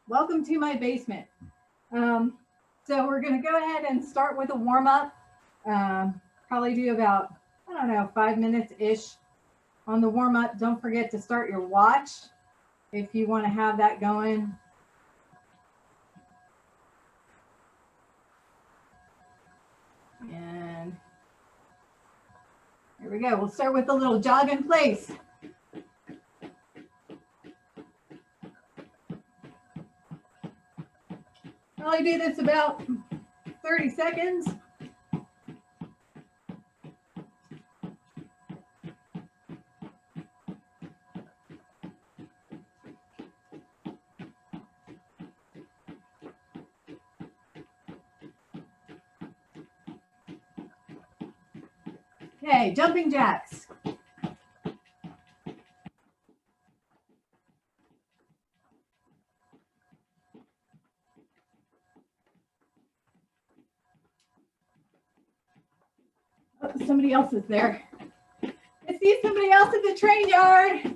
Welcome to my basement. So we're going to go ahead and start with a warm up. Probably do about, I don't know, 5 minutes-ish on the warm up. Don't forget to start your watch if you want to have that going. And here we go. We'll start with a little jog in place. Probably do this about 30 seconds. Okay, jumping jacks. Oh, somebody else is there. I see somebody else at the train yard.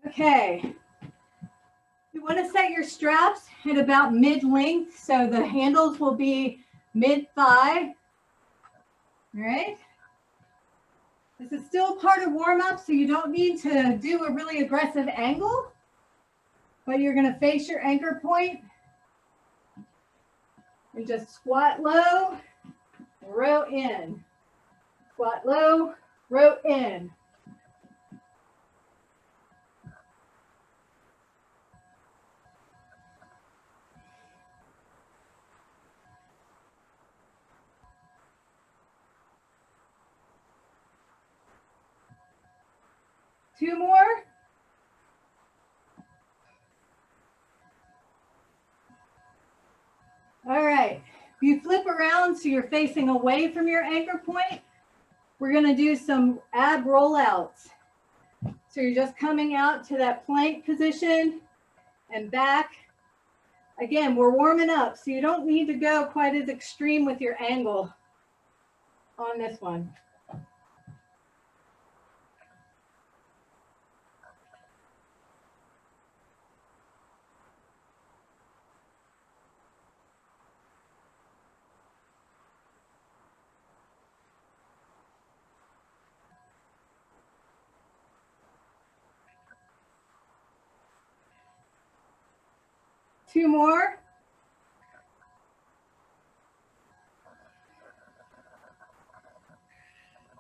Okay. You want to set your straps at about mid-length, so the handles will be mid-thigh. All right. This is still part of warm-up, so you don't need to do a really aggressive angle, but you're going to face your anchor point and just squat low, row in. Squat low, row in. Two more. All right. You flip around so you're facing away from your anchor point. We're going to do some ab rollouts. So you're just coming out to that plank position and back. Again, we're warming up, so you don't need to go quite as extreme with your angle on this one. Two more.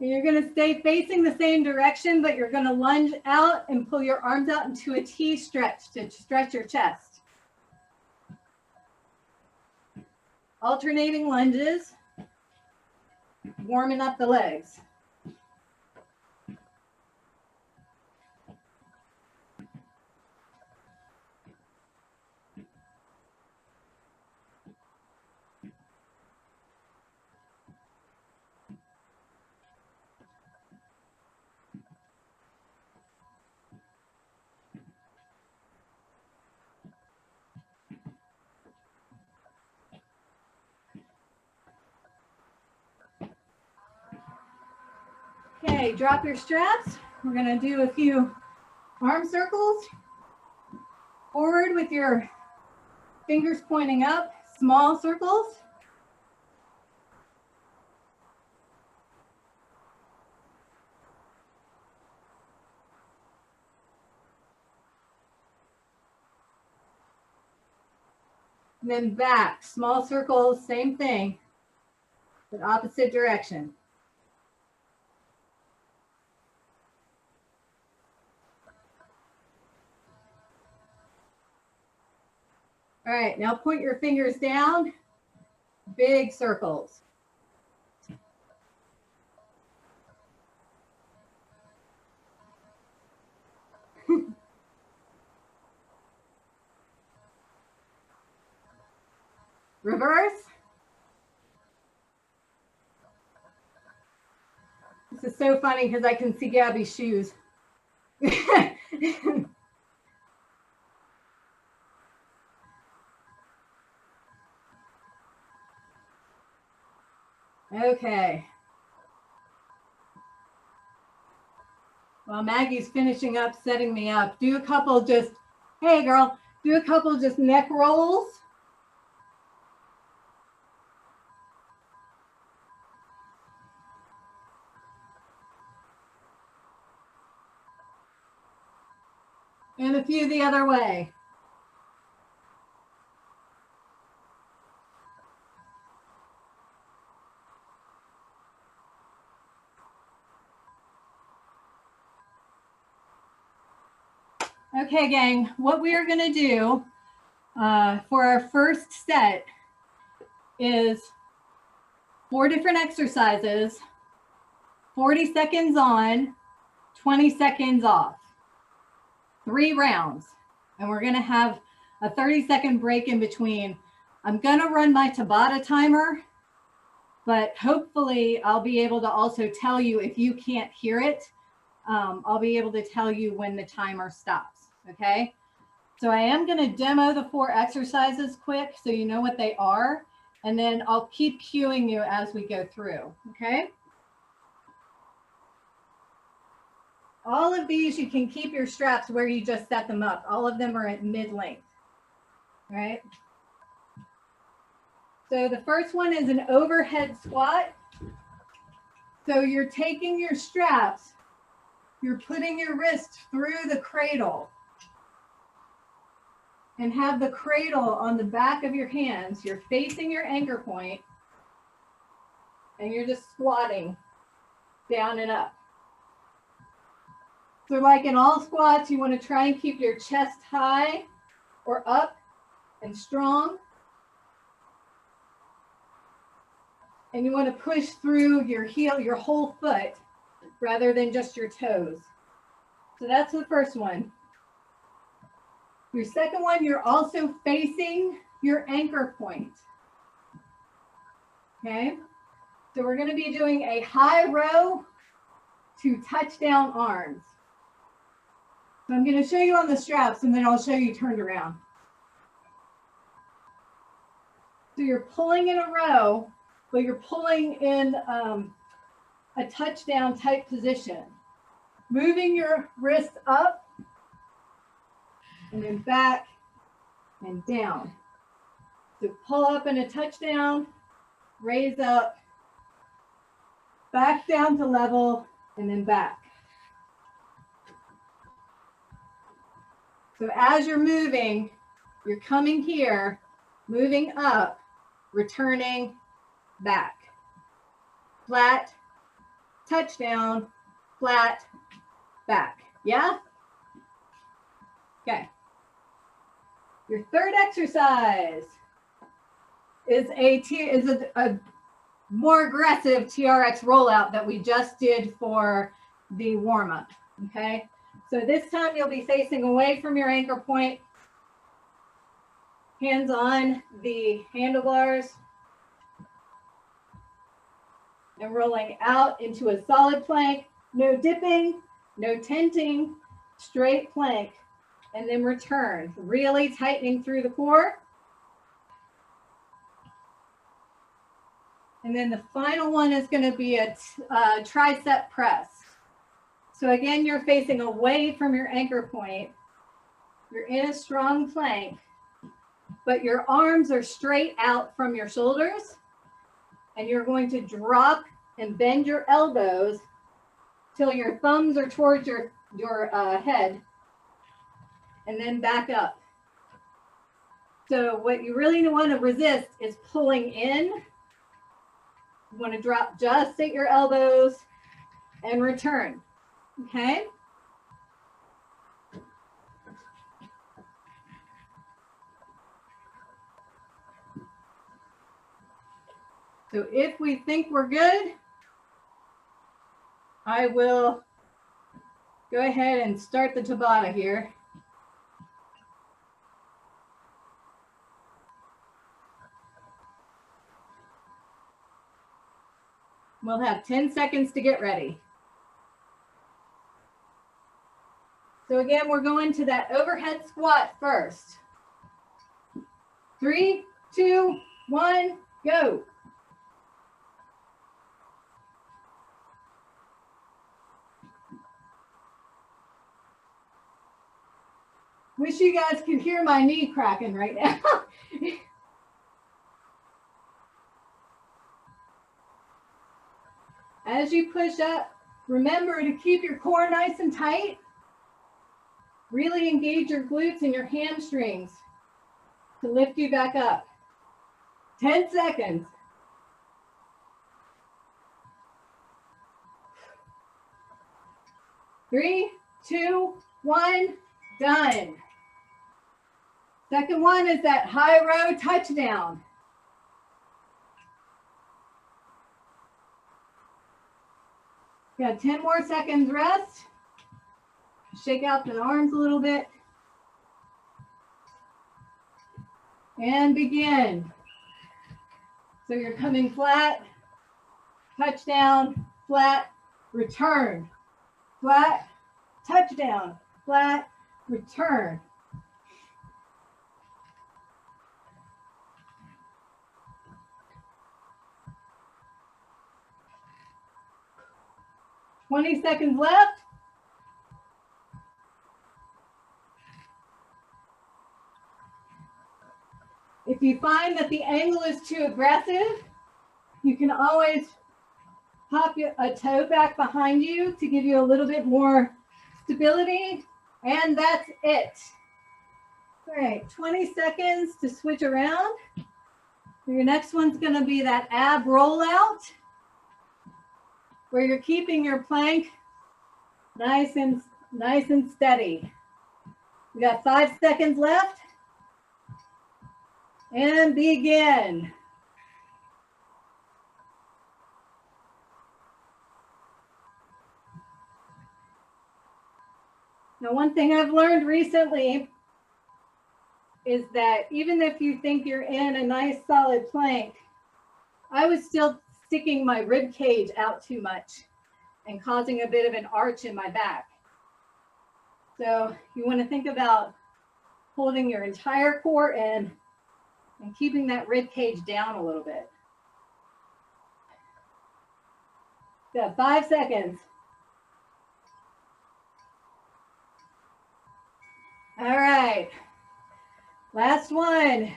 And you're going to stay facing the same direction, but you're going to lunge out and pull your arms out into a T stretch to stretch your chest. Alternating lunges, warming up the legs. Okay, drop your straps. We're going to do a few arm circles. Forward with your fingers pointing up, small circles. And then back, small circles, same thing, but opposite direction. All right, now point your fingers down, big circles. Reverse. This is so funny because I can see Gabby's shoes. Okay. While Maggie's finishing up, setting me up, do a couple just, hey girl, do a couple just neck rolls. And a few the other way. Okay, gang, what we are going to do for our first set is 4 different exercises, 40 seconds on, 20 seconds off, 3 rounds. And we're going to have a 30-second break in between. I'm going to run my Tabata timer, but hopefully I'll be able to also tell you if you can't hear it. I'll be able to tell you when the timer stops, okay? So I am going to demo the 4 exercises quick so you know what they are, and then I'll keep cueing you as we go through, okay? All of these, you can keep your straps where you just set them up. All of them are at mid-length, right? So the first one is an overhead squat. So you're taking your straps, you're putting your wrist through the cradle and have the cradle on the back of your hands. You're facing your anchor point and you're just squatting down and up. So like in all squats, you want to try and keep your chest high or up and strong. And you want to push through your heel, your whole foot, rather than just your toes. So that's the first one. Your second one, you're also facing your anchor point. Okay? So we're going to be doing a high row to touchdown arms. So I'm going to show you on the straps and then I'll show you turned around. So you're pulling in a row, but you're pulling in a touchdown type position. Moving your wrist up and then back and down. So pull up in a touchdown, raise up, back down to level, and then back. So as you're moving, you're coming here, moving up, returning back. Flat, touchdown, flat, back. Yeah? Okay. Your third exercise is a more aggressive TRX rollout that we just did for the warm-up, okay? So this time you'll be facing away from your anchor point, hands on the handlebars, and rolling out into a solid plank, no dipping, no tenting, straight plank, and then return, really tightening through the core. And then the final one is going to be a tricep press. So again, you're facing away from your anchor point. You're in a strong plank, but your arms are straight out from your shoulders. And you're going to drop and bend your elbows till your thumbs are towards your head, and then back up. So what you really want to resist is pulling in. You want to drop just at your elbows and return. Okay? So if we think we're good, I will go ahead and start the Tabata here. We'll have 10 seconds to get ready. So again, we're going to that overhead squat first. 3, 2, 1, go. Wish you guys could hear my knee cracking right now. As you push up, remember to keep your core nice and tight. Really engage your glutes and your hamstrings to lift you back up. 10 seconds. 3, 2, 1, done. Second one is that high row touchdown. Got 10 more seconds rest. Shake out the arms a little bit. And begin. So you're coming flat, touchdown, flat, return, flat, touchdown, flat, return. Twenty seconds left. If you find that the angle is too aggressive, you can always pop a toe back behind you to give you a little bit more stability. And that's it. All right, 20 seconds to switch around. Your next one's going to be that ab rollout, where you're keeping your plank nice and steady. We got 5 seconds left. And begin. Now, one thing I've learned recently is that even if you think you're in a nice solid plank, I was still sticking my rib cage out too much and causing a bit of an arch in my back. So you want to think about holding your entire core in and keeping that rib cage down a little bit. Got 5 seconds. All right. Last one.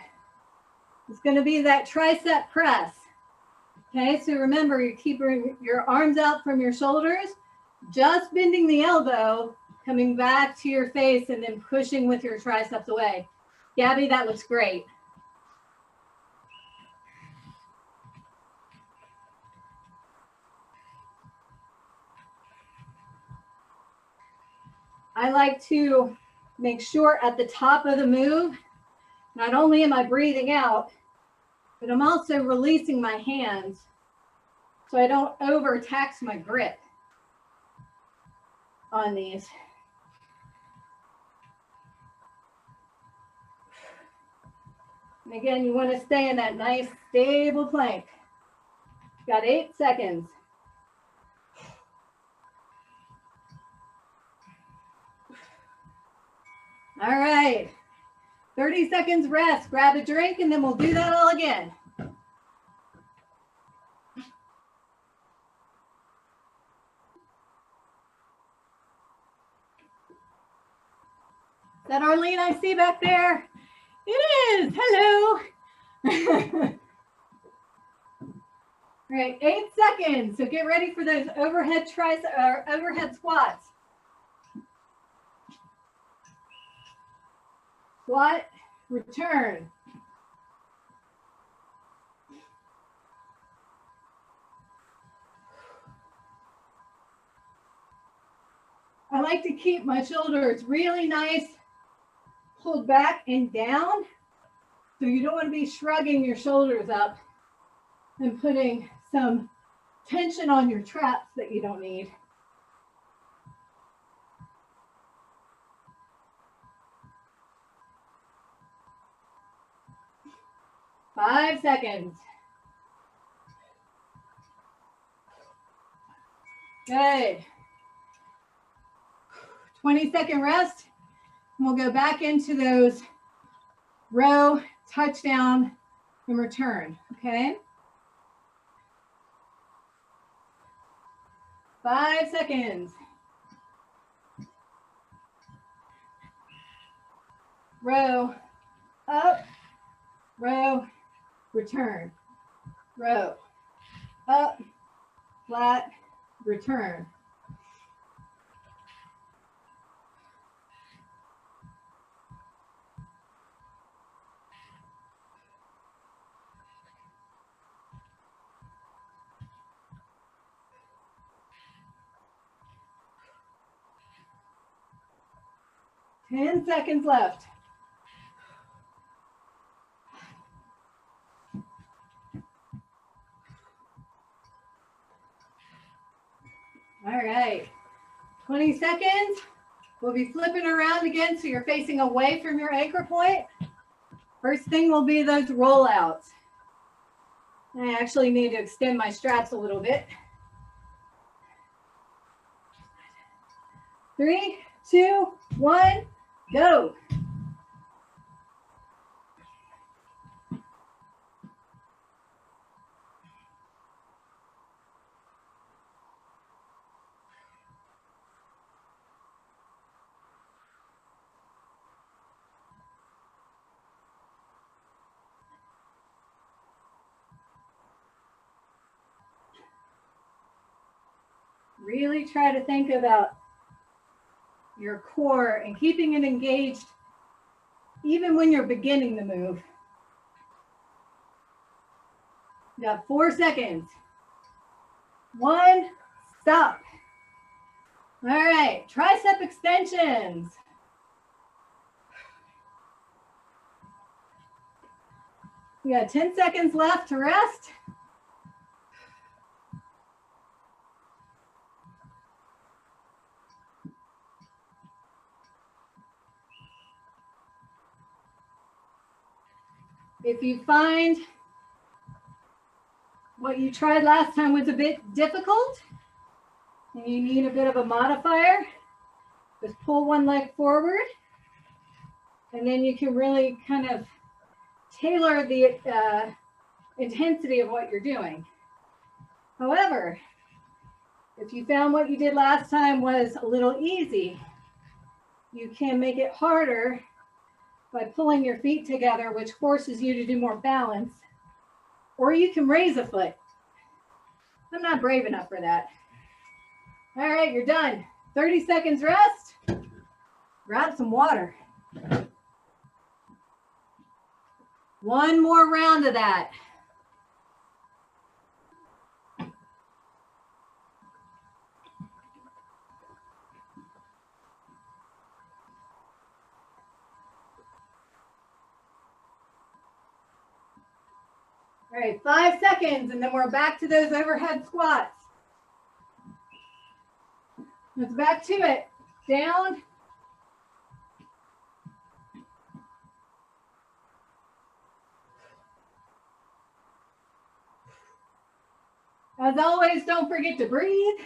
It's going to be that tricep press. Okay, so remember, you're keeping your arms out from your shoulders, just bending the elbow, coming back to your face, and then pushing with your triceps away. Gabby, that looks great. I like to make sure at the top of the move, not only am I breathing out, but I'm also releasing my hands so I don't overtax my grip on these. And again, you want to stay in that nice stable plank. Got 8 seconds. All right, 30 seconds rest. Grab a drink and then we'll do that all again. Is that Arlene I see back there? It is. Hello. All right, 8 seconds. So get ready for those overhead overhead squats. Squat, return. I like to keep my shoulders really nice, pulled back and down. So you don't want to be shrugging your shoulders up and putting some tension on your traps that you don't need. Five seconds. Good. 20-second rest. And we'll go back into those row, touchdown, and return. Okay. 5 seconds. row, up, row, return, row, up, flat, return. Ten seconds left. All right, 20 seconds. We'll be flipping around again so you're facing away from your anchor point. First thing will be those rollouts. I actually need to extend my straps a little bit. 3, 2, 1, go. Really try to think about your core and keeping it engaged even when you're beginning the move. You got 4 seconds. 1, stop. All right, tricep extensions. You got 10 seconds left to rest. If you find what you tried last time was a bit difficult and you need a bit of a modifier, just pull one leg forward and then you can really kind of tailor the intensity of what you're doing. However, if you found what you did last time was a little easy, you can make it harder by pulling your feet together, which forces you to do more balance, or you can raise a foot. I'm not brave enough for that. All right, you're done. 30 seconds rest. Grab some water. One more round of that. All right, 5 seconds, and then we're back to those overhead squats. Let's back to it. Down. As always, don't forget to breathe.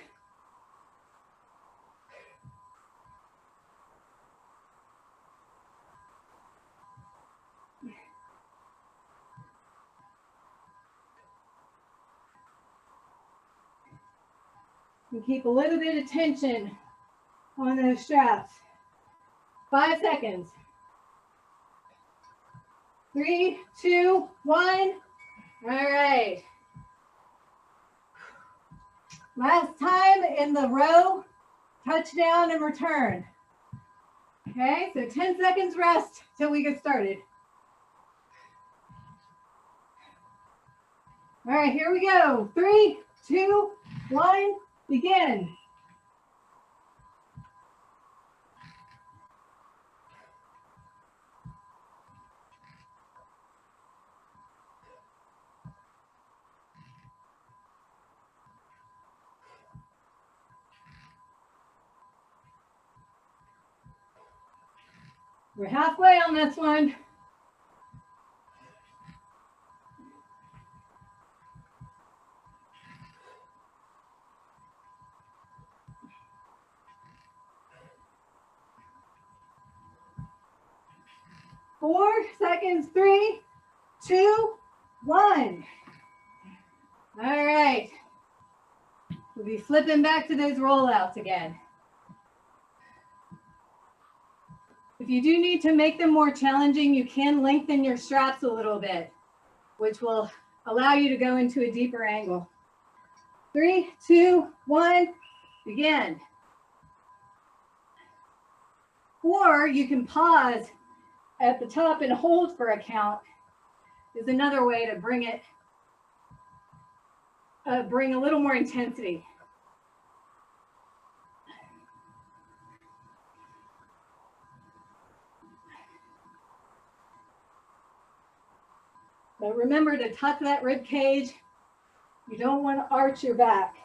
And keep a little bit of tension on those straps. 5 seconds. 3, 2, 1. All right. Last time in the row, touchdown and return. Okay, so 10 seconds rest till we get started. All right, here we go. 3, 2, 1, begin. We're halfway on this one. Four seconds, 3, 2, 1. All right. We'll be flipping back to those rollouts again. If you do need to make them more challenging, you can lengthen your straps a little bit, which will allow you to go into a deeper angle. 3, 2, 1, begin. Or you can pause at the top and hold for a count is another way to bring it, bring a little more intensity. But remember to tuck that rib cage. You don't want to arch your back.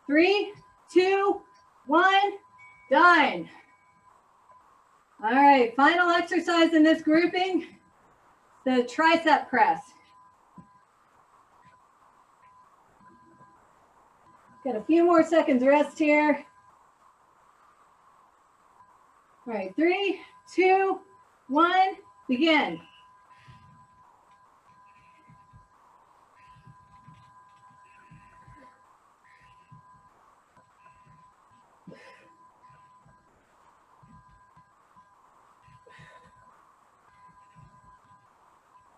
Three, 2, 1, done. All right, final exercise in this grouping, the tricep press. Got a few more seconds rest here. All right, 3, 2, 1, begin.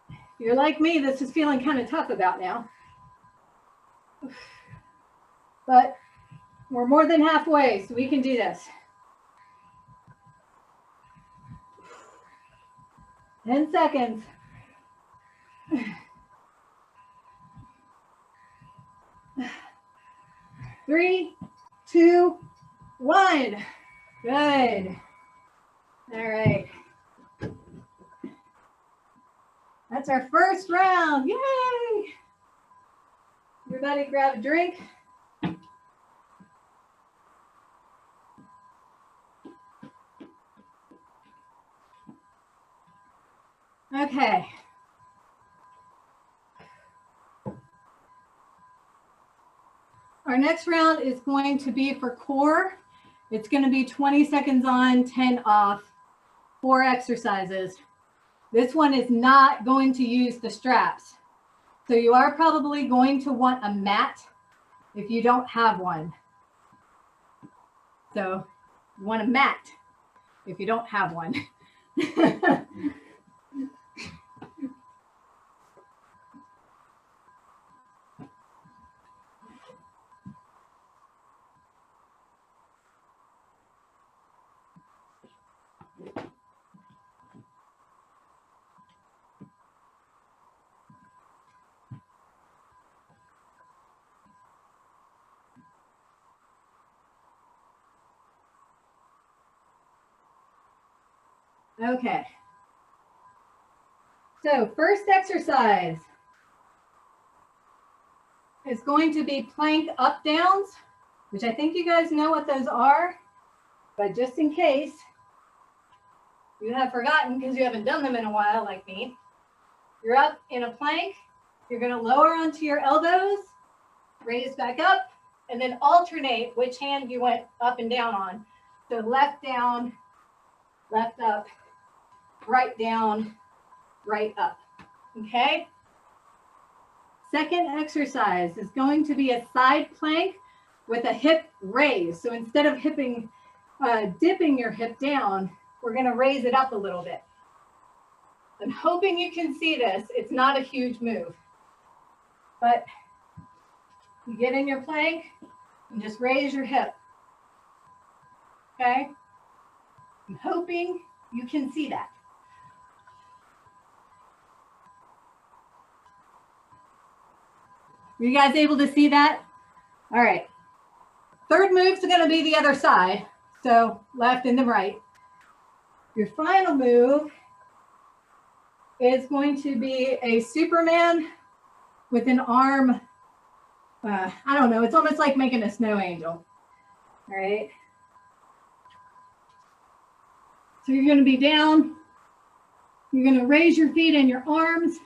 If you're like me, this is feeling kind of tough about now. But we're more than halfway, so we can do this. 10 seconds. 3, 2, 1. Good. All right. That's our first round. Yay! Everybody grab a drink. Okay. Our next round is going to be for core. It's going to be 20 seconds on, 10 off, 4 exercises. This one is not going to use the straps. So you are probably going to want a mat if you don't have one. So you want a mat if you don't have one. Okay. So first exercise is going to be plank up downs, which I think you guys know what those are, but just in case you have forgotten because you haven't done them in a while like me, you're up in a plank, you're going to lower onto your elbows, raise back up, and then alternate which hand you went up and down on. So left down, left up, right down, right up. Okay? Second exercise is going to be a side plank with a hip raise. So instead of dipping your hip down, we're going to raise it up a little bit. I'm hoping you can see this. It's not a huge move. But you get in your plank and just raise your hip. Okay? I'm hoping you can see that. Are you guys able to see that? All right. Third move is going to be the other side. So left and then right. Your final move is going to be a Superman with an arm. I don't know. It's almost like making a snow angel. All right. So you're going to be down. You're going to raise your feet and your arms.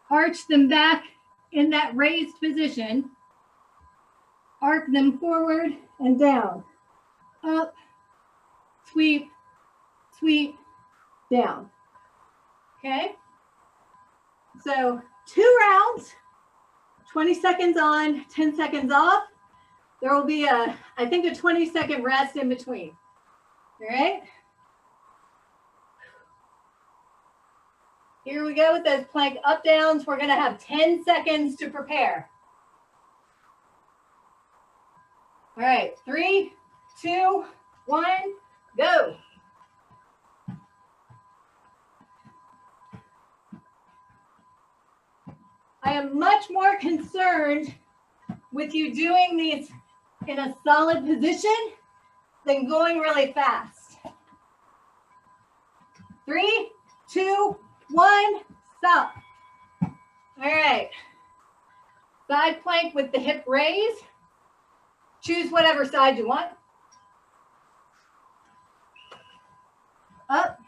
Arch them back in that raised position. Arc them forward and down. Up, sweep, sweep, down. Okay? So 2 rounds, 20 seconds on, 10 seconds off. There will be I think a 20-second rest in between. All right. Here we go with those plank up downs. We're gonna have 10 seconds to prepare. All right, 3, 2, 1, go. I am much more concerned with you doing these in a solid position than going really fast. 3, 2, 1, stop. All right. Side plank with the hip raise. Choose whatever side you want. Up,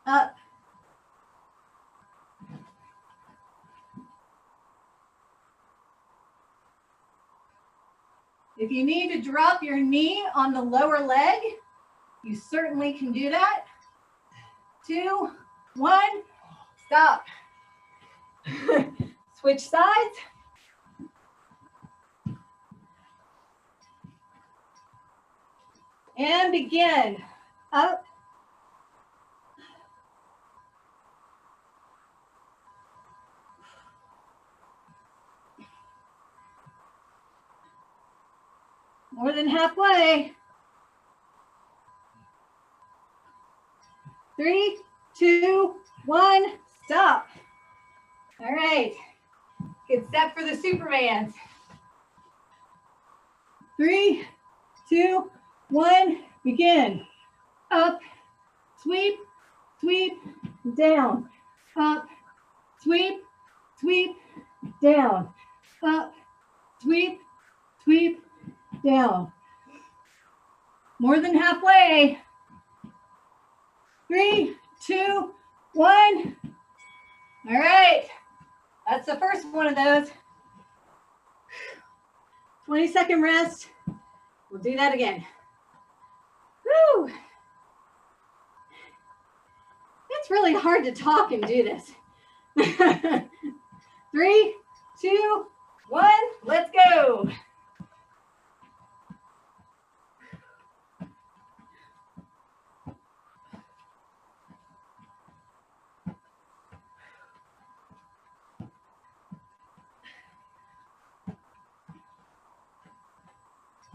up. If you need to drop your knee on the lower leg, you certainly can do that. 2, 1, stop. Switch sides. And begin. Up. More than halfway. 3, 2, 1, stop. All right. Get set for the Supermans. 3, 2, 1, begin. Up, sweep, sweep, down. Up, sweep, sweep, down. Up, sweep, sweep, down. More than halfway. 3, 2, 1. All right. That's the first one of those. 20-second rest. We'll do that again. Woo! It's really hard to talk and do this. 3, 2, 1, let's go.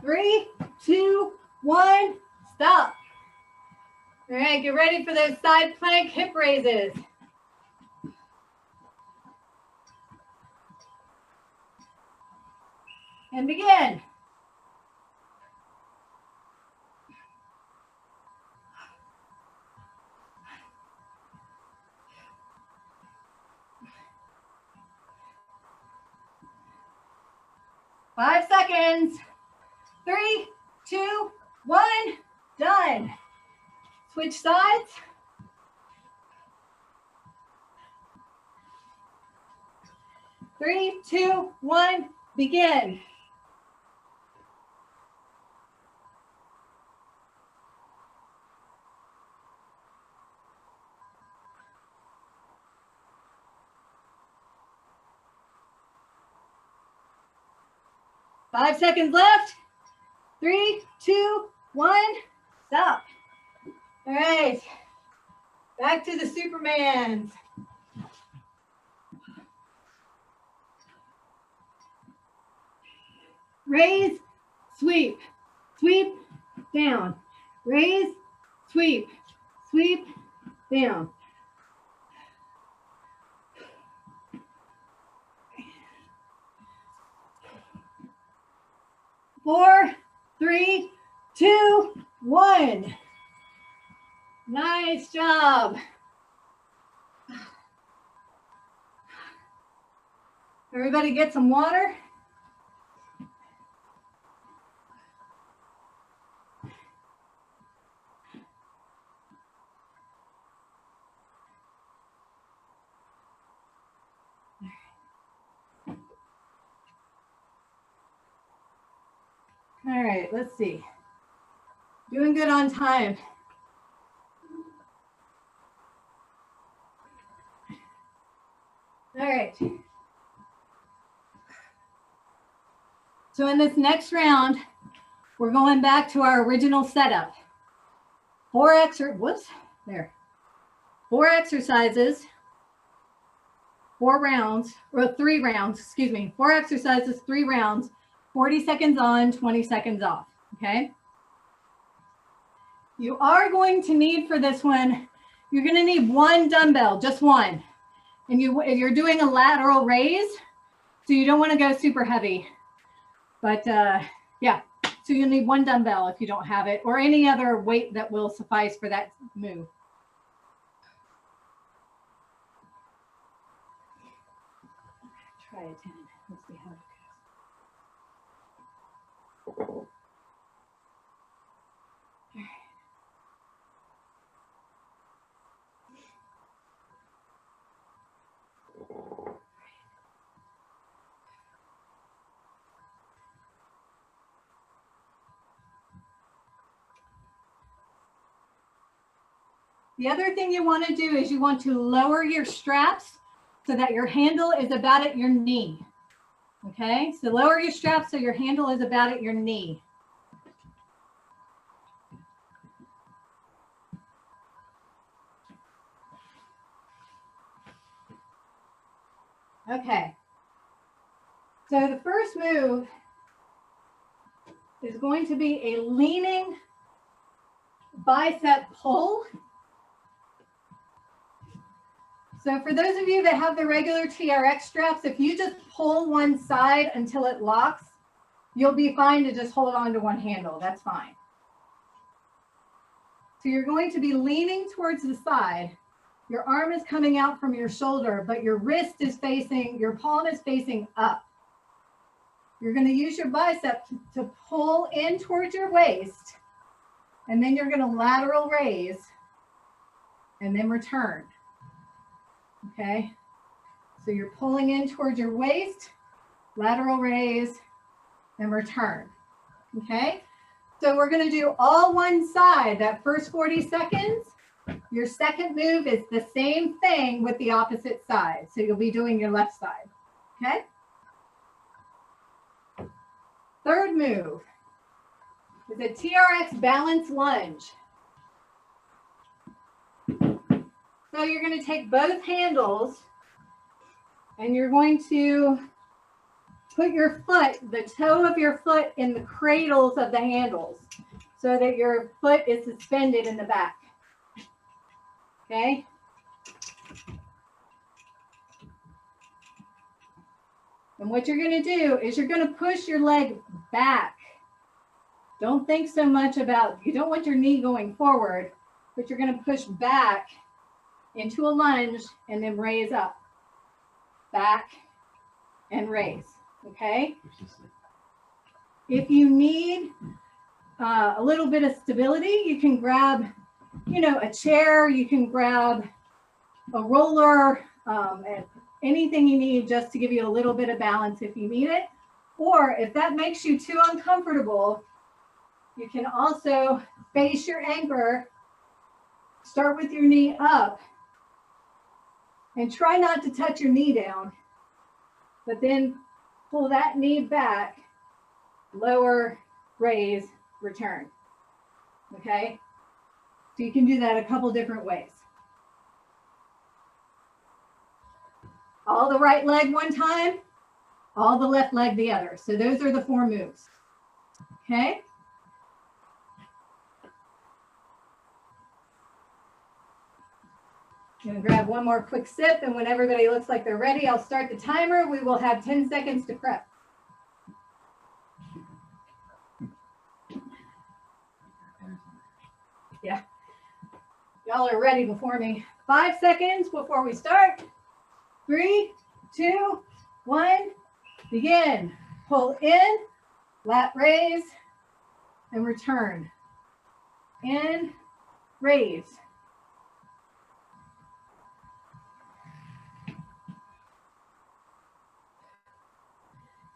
Three, 2, 1, stop. All right, get ready for those side plank hip raises. And begin. Five seconds. 3, 2, 1, done. Switch sides. Three, 2, 1, begin. Five seconds left. 3, 2, 1, stop. All right, back to the Supermans. Raise, sweep, sweep, down. Raise, sweep, sweep, down. Four, 3, 2, 1. Nice job. Everybody get some water. All right, let's see. Doing good on time. All right. So in this next round, we're going back to our original setup. 4 exercises, 4 rounds, or 3 rounds, excuse me, 4 exercises, 3 rounds, 40 seconds on, 20 seconds off, okay? You are going to need for this one, you're going to need 1 dumbbell, just 1. And you're doing a lateral raise, so you don't want to go super heavy. But yeah, so you'll need 1 dumbbell if you don't have it, or any other weight that will suffice for that move. Try it 10. Let's see how it goes. The other thing you want to do is you want to lower your straps so that your handle is about at your knee. Okay, so lower your straps so your handle is about at your knee. Okay, so the first move is going to be a leaning bicep pull. So for those of you that have the regular TRX straps, if you just pull one side until it locks, you'll be fine to just hold on to one handle. That's fine. So you're going to be leaning towards the side. Your arm is coming out from your shoulder, but your wrist is facing, your palm is facing up. You're going to use your bicep to pull in towards your waist, and then you're going to lateral raise and then return. Okay, so you're pulling in towards your waist, lateral raise, and return. Okay, so we're going to do all one side that first 40 seconds. Your second move is the same thing with the opposite side. So you'll be doing your left side. Okay, third move is a TRX balance lunge. So you're going to take both handles and you're going to put your foot, the toe of your foot in the cradles of the handles so that your foot is suspended in the back. Okay? And what you're going to do is you're going to push your leg back. Don't think so much about, you don't want your knee going forward, but you're going to push back into a lunge and then raise up, back and raise, okay? If you need a little bit of stability, you can grab, you know, a chair, you can grab a roller, and anything you need just to give you a little bit of balance if you need it. Or if that makes you too uncomfortable, you can also face your anchor, start with your knee up, and try not to touch your knee down, but then pull that knee back, lower, raise, return. Okay? So you can do that a couple different ways. All the right leg one time, all the left leg the other. So those are the 4 moves. Okay? I'm going to grab one more quick sip, and when everybody looks like they're ready, I'll start the timer. We will have 10 seconds to prep. Yeah. Y'all are ready before me. 5 seconds before we start. 3, 2, 1, begin. Pull in, lat raise, and return. In, raise.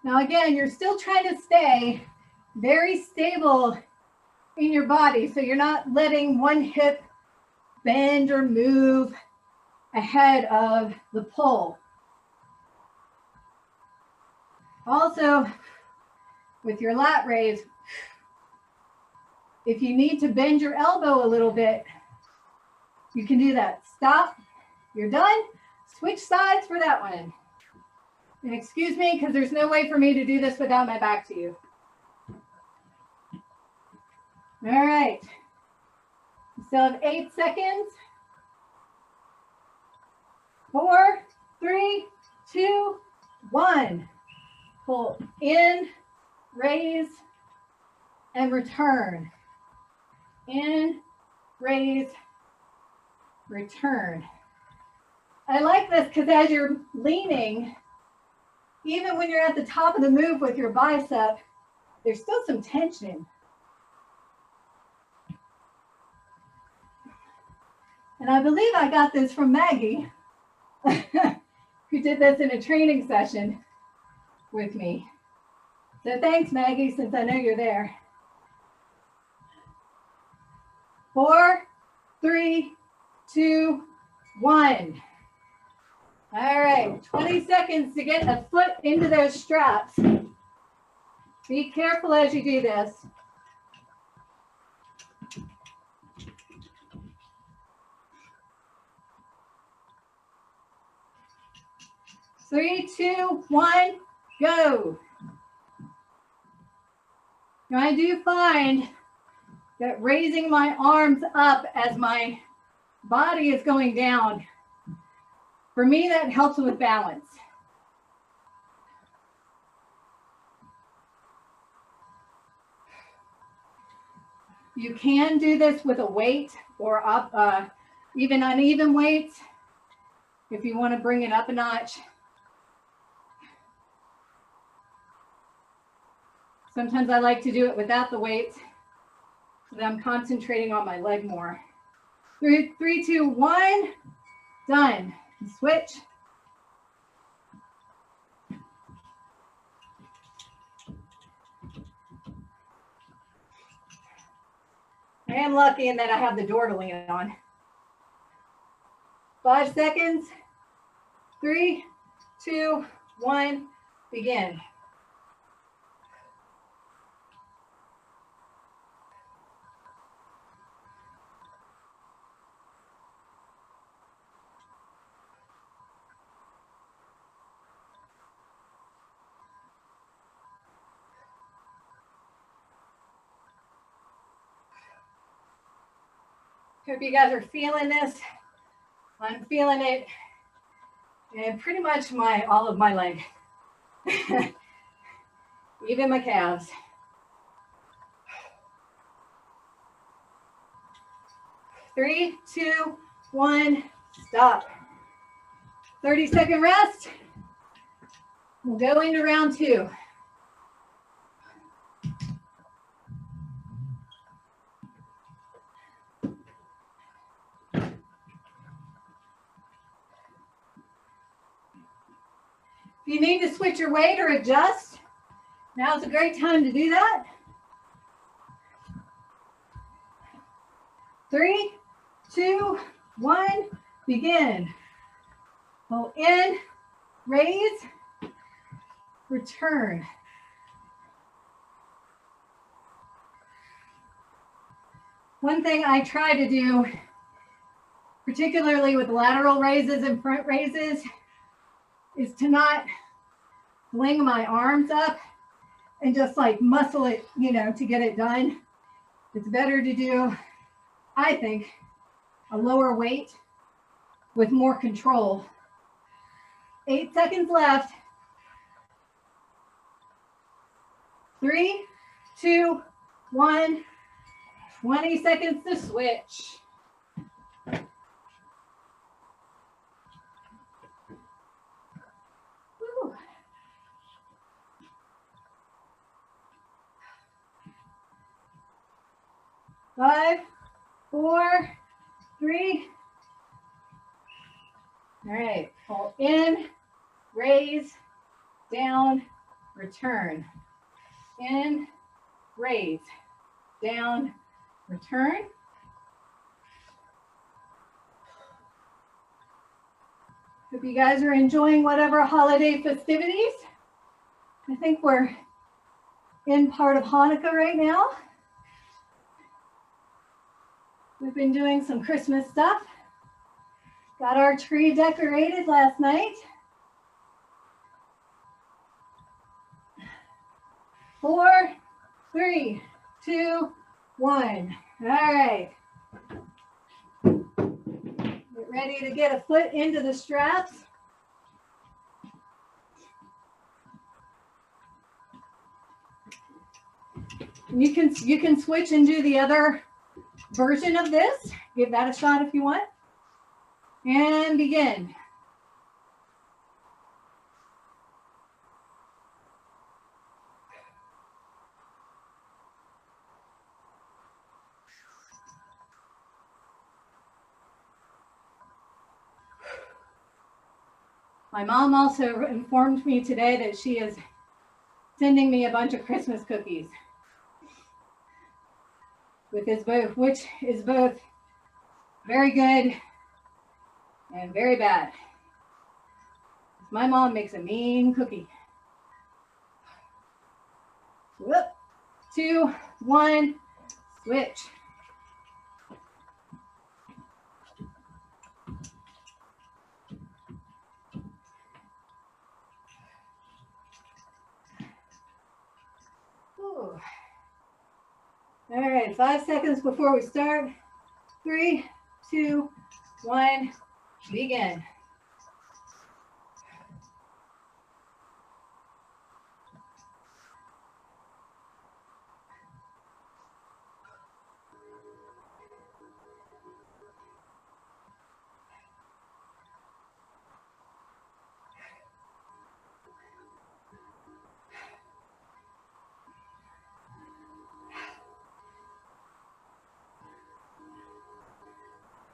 Now again, you're still trying to stay very stable in your body, so you're not letting one hip bend or move ahead of the pull. Also, with your lat raise. If you need to bend your elbow a little bit, you can do that. Stop. You're done. Switch sides for that one. And excuse me, because there's no way for me to do this without my back to you. All right. You still have 8 seconds. 4, 3, 2, 1. Pull in, raise, and return. In, raise, return. I like this because as you're leaning, even when you're at the top of the move with your bicep, there's still some tension. And I believe I got this from Maggie, who did this in a training session with me. So thanks, Maggie, since I know you're there. 4, 3, 2, 1. All right, 20 seconds to get a foot into those straps. Be careful as you do this. 3, 2, 1, go. Now I do find that raising my arms up as my body is going down, for me, that helps with balance. You can do this with a weight or up, even uneven weights if you want to bring it up a notch. Sometimes I like to do it without the weights so that I'm concentrating on my leg more. 3, 2, 1, done. Switch. I am lucky in that I have the door to lean on. 5 seconds. 3, 2, 1, begin. Hope you guys are feeling this. I'm feeling it, and pretty much all of my leg, even my calves. 3, 2, 1, stop. 30-second rest. We'll go into round 2. If you need to switch your weight or adjust, now's a great time to do that. 3, 2, 1, begin. Pull in, raise, return. One thing I try to do, particularly with lateral raises and front raises, is to not fling my arms up and just like muscle it, to get it done. It's better to do, I think, a lower weight with more control. 8 seconds left. 3, 2, 1, 20 seconds to switch. Woo. 5, 4, 3. All right, pull in, raise, down, return. In, raise, down, return. Hope you guys are enjoying whatever holiday festivities. I think we're in part of Hanukkah right now. We've been doing some Christmas stuff. Got our tree decorated last night. 4, 3, 2, 1. All right. Get ready to get a foot into the straps. You can switch and do the other version of this. Give that a shot if you want. And begin. My mom also informed me today that she is sending me a bunch of Christmas cookies, which is both very good and very bad. My mom makes a mean cookie. Whoop, 2, 1, switch. Ooh. All right, 5 seconds before we start. 3, 2, 1, begin.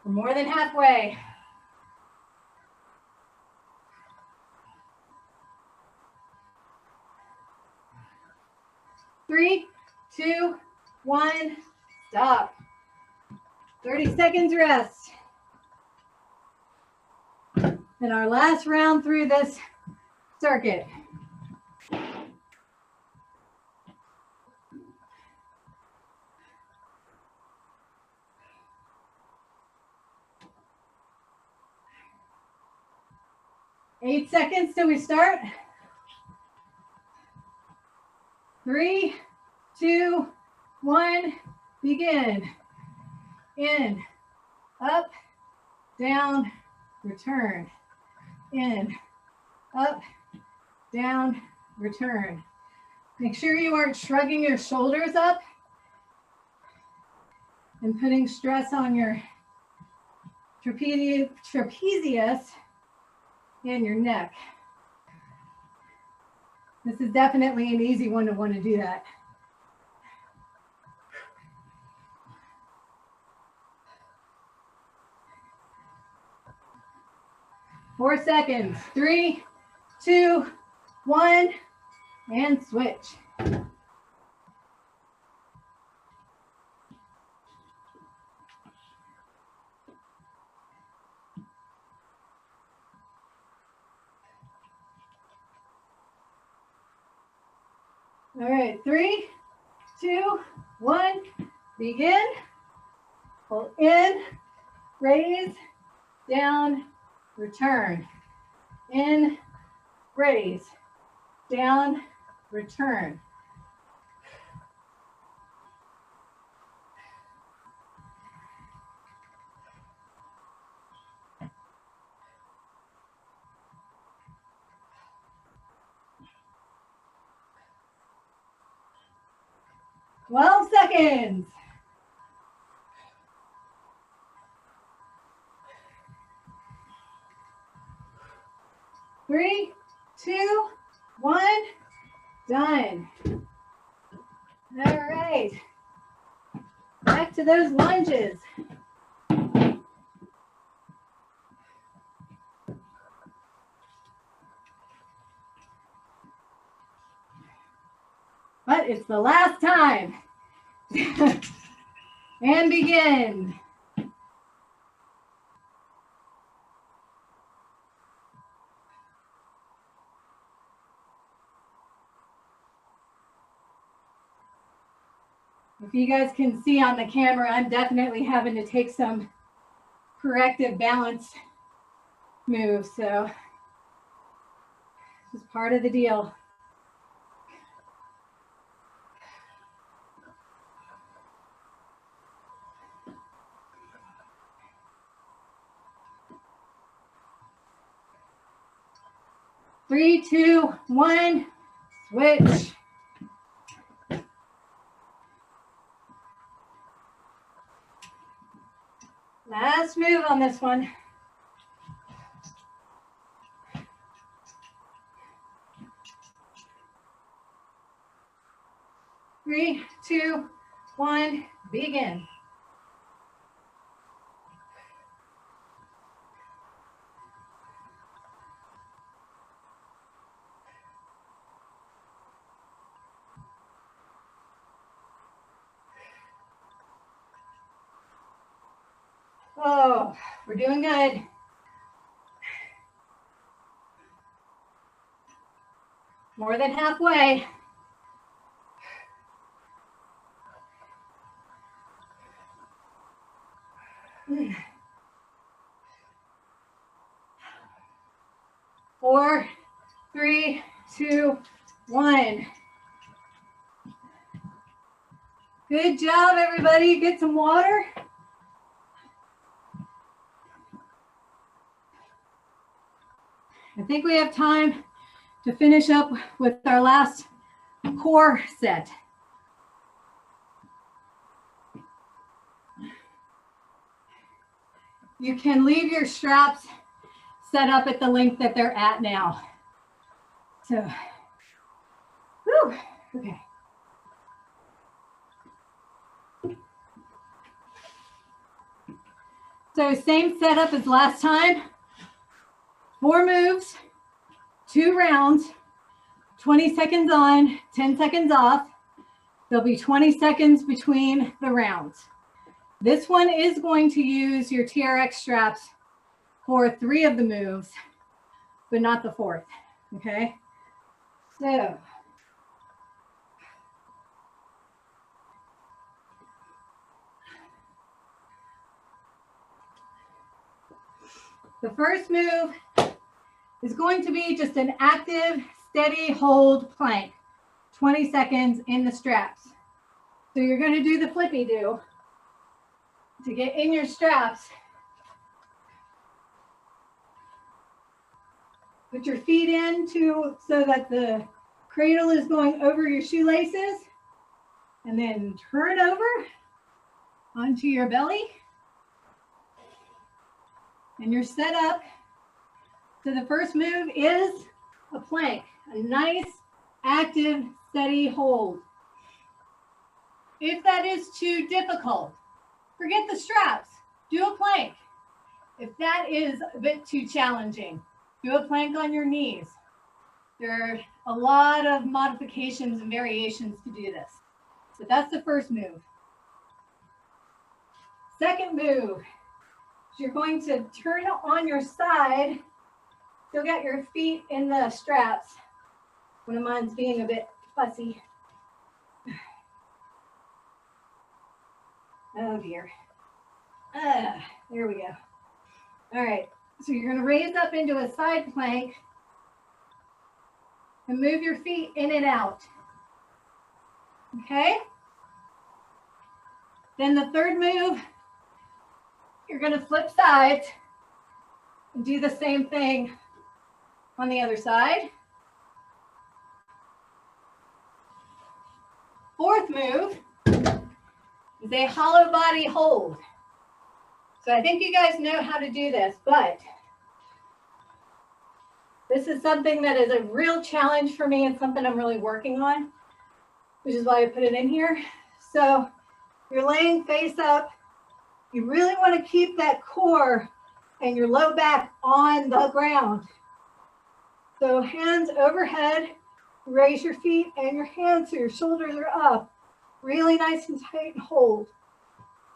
We're more than halfway. Three, 2, 1, stop. 30 seconds rest. And our last round through this circuit. Eight seconds till we start. 3, 2, 1, begin. In, up, down, return. In, up, down, return. Make sure you aren't shrugging your shoulders up and putting stress on your trapezius and your neck. This is definitely an easy one to want to do that. Four seconds. 3, 2, 1, and switch. All right, 3, 2, 1, begin. Pull in, raise, down, return. In, raise, down, return. Twelve seconds. 3, 2, 1, done. All right. Back to those lunges. But it's the last time. And begin. If you guys can see on the camera, I'm definitely having to take some corrective balance moves, so this is part of the deal. Three, two, one, switch. Last move on this one. Three, two, one, begin. Oh, we're doing good. More than halfway. Four, three, two, one. Good job, everybody. Get some water. I think we have time to finish up with our last core set. You can leave your straps set up at the length that they're at now. So, whew, okay. So same setup as last time. 4 moves, 2 rounds, 20 seconds on, 10 seconds off. There'll be 20 seconds between the rounds. This one is going to use your TRX straps for 3 of the moves, but not the 4th, okay? So, the first move is going to be just an active, steady hold plank, 20 seconds in the straps. So you're going to do the flippy do to get in your straps. Put your feet in so that the cradle is going over your shoelaces, and then turn over onto your belly. And you're set up. So the first move is a plank, a nice, active, steady hold. If that is too difficult, forget the straps, do a plank. If that is a bit too challenging, do a plank on your knees. There are a lot of modifications and variations to do this. So that's the first move. Second move, you're going to turn on your side. Still got your feet in the straps. One of mine's being a bit fussy. Oh dear. There we go. All right, so you're going to raise up into a side plank and move your feet in and out. Okay? Then the third move, you're going to flip sides and do the same thing on the other side. Fourth move is a hollow body hold. So I think you guys know how to do this, but this is something that is a real challenge for me and something I'm really working on, which is why I put it in here. So you're laying face up. You really want to keep that core and your low back on the ground. So hands overhead, raise your feet and your hands so your shoulders are up. Really nice and tight and hold.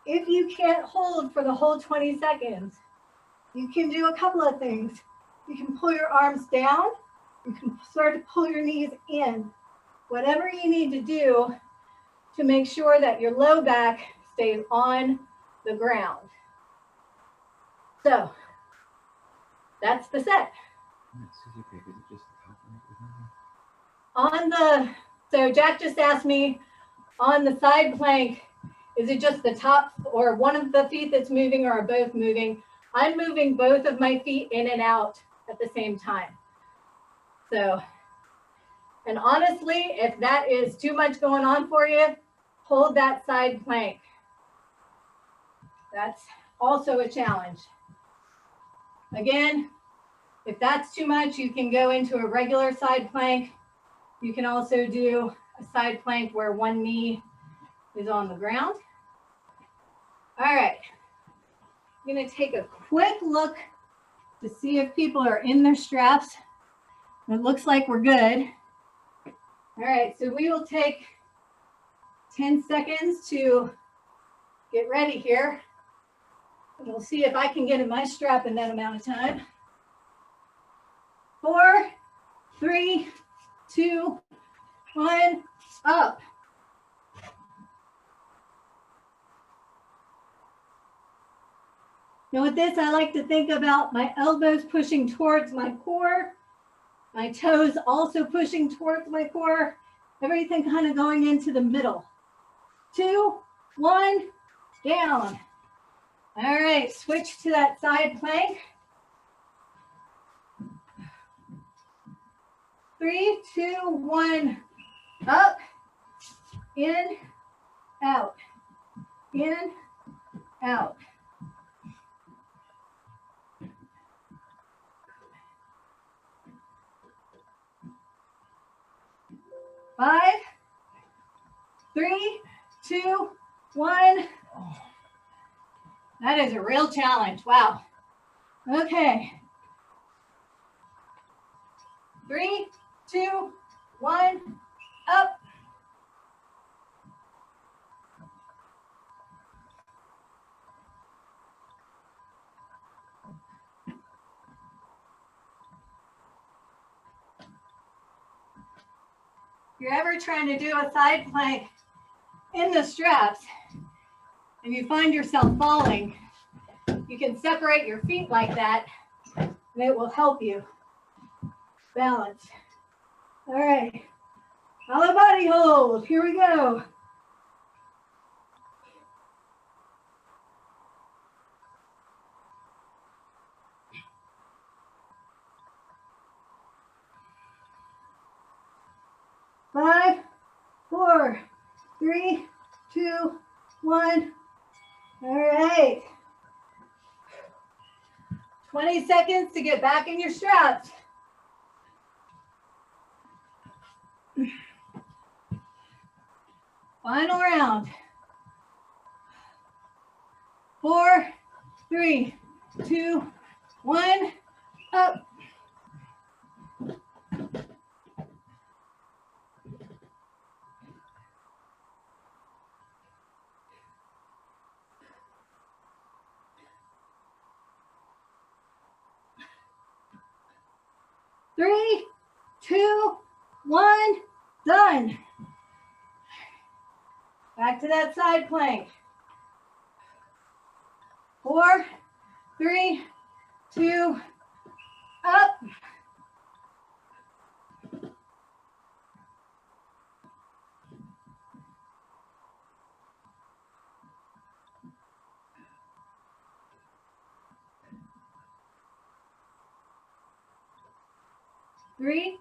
If you can't hold for the whole 20 seconds, you can do a couple of things. You can pull your arms down. You can start to pull your knees in. Whatever you need to do to make sure that your low back stays on the ground. So that's the set. So Jack just asked me on the side plank, is it just the top or one of the feet that's moving, or are both moving? I'm moving both of my feet in and out at the same time. So, and honestly, if that is too much going on for you, hold that side plank. That's also a challenge. Again, if that's too much, you can go into a regular side plank. You can also do a side plank where one knee is on the ground. All right, I'm gonna take a quick look to see if people are in their straps. It looks like we're good. All right, so we will take 10 seconds to get ready here. And we'll see if I can get in my strap in that amount of time. 4, 3, 2, 1, up. Now with this, I like to think about my elbows pushing towards my core, my toes also pushing towards my core, everything kind of going into the middle. 2, 1, down. All right, switch to that side plank. 3, 2, 1, up, in, out, in, out. 5, 3, 2, 1. That is a real challenge. Wow. Okay. 3, 2, 1, up. If you're ever trying to do a side plank in the straps and you find yourself falling, you can separate your feet like that and it will help you balance. All right, hollow body hold, here we go. Five, 4, 3, 2, 1. All right. 20 seconds to get back in your straps. Final round. 4, 3, 2, 1, up. Three, 2, 1, done. Back to that side plank. 4, 3, 2, up. Three,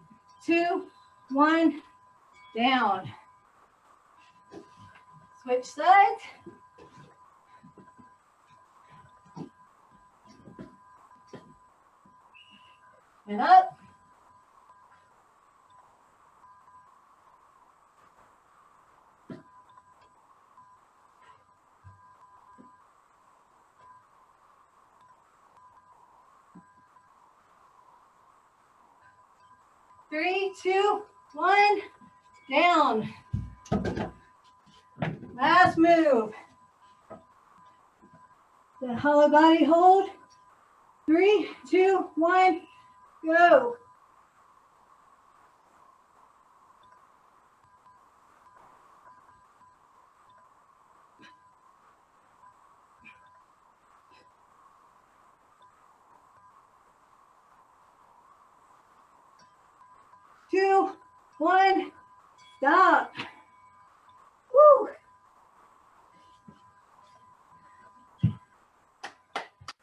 2, 1, down. Switch sides. And up. Three, 2, 1, down. Last move. The hollow body hold. 3, 2, 1, go. 2, 1, stop.